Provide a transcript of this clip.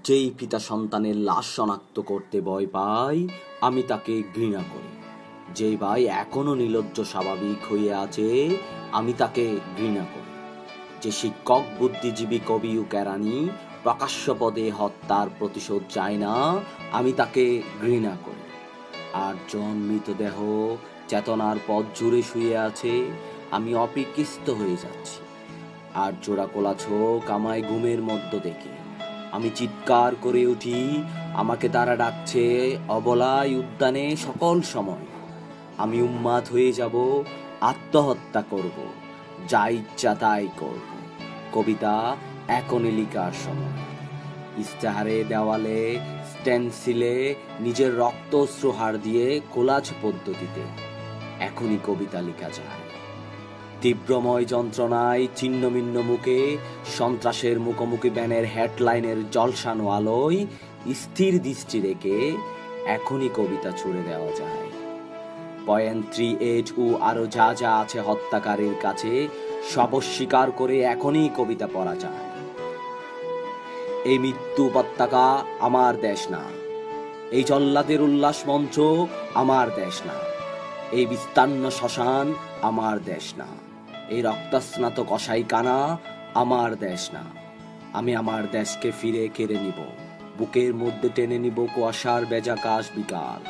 যেই পিতা সন্তানের লাশ শনাক্ত করতে ভয় পায়, আমি তাকে ঘৃণা করি। যেই ভাই এখনো নির্লজ্জ স্বাভাবিক হয়ে আছে, আমি তাকে ঘৃণা করি। যে শিক্ষক, বুদ্ধিজীবী, কবি ও কেরানি প্রকাশ্য পদে হত্যার প্রতিশোধ চায় না, আমি তাকে ঘৃণা করি। আর জন মৃতদেহ চেতনার পথ জুড়ে শুয়ে আছে, আমি অবিকৃষ্ট হয়ে যাচ্ছি। আর জোড়া কোলা চোখ আমায় ঘুমের মধ্য দেখে, আমি চিৎকার করে উঠি, আমাকে তারা ডাকছে অবলায় উদ্যানে সকল সময়। আমি উন্মাদ হয়ে যাব, আত্মহত্যা করব, যা ইচ্ছা তাই করব। কবিতা এখনই লিখার সময়। ইস্তাহারে, দেওয়ালে, স্টেনসিলে, নিজের রক্ত শ্রোহার দিয়ে কোলাজ পদ্ধতিতে এখনই কবিতা লেখা যায়। তীব্রময় যন্ত্রণায় ছিন্নভিন্ন মুখে, সন্ত্রাসের মুখোমুখি ব্যানের হেডলাইনের জলসানো আলোয় স্থির দৃষ্টি রেখে এখনই কবিতা ছুড়ে দেওয়া যায়। পয়েন্ট 38 ও আরো যা যা আছে হত্যাকারীর কাছে সব স্বীকার করে এখনই কবিতা পড়া যায়। এই মৃত্যু উপত্যকা আমার দেশ না, এই জল্লাদের উল্লাস মঞ্চ আমার দেশ না, এই বিস্তান্ন শ্মশান আমার দেশ না, এই রক্তস্নাত কসাইখানা আমার দেশ না। আমি আমার দেশকে ফিরে কেড়ে নিব, বুকের মধ্যে টেনে নিব কুয়াশার ভেজা কাশ বিকাল।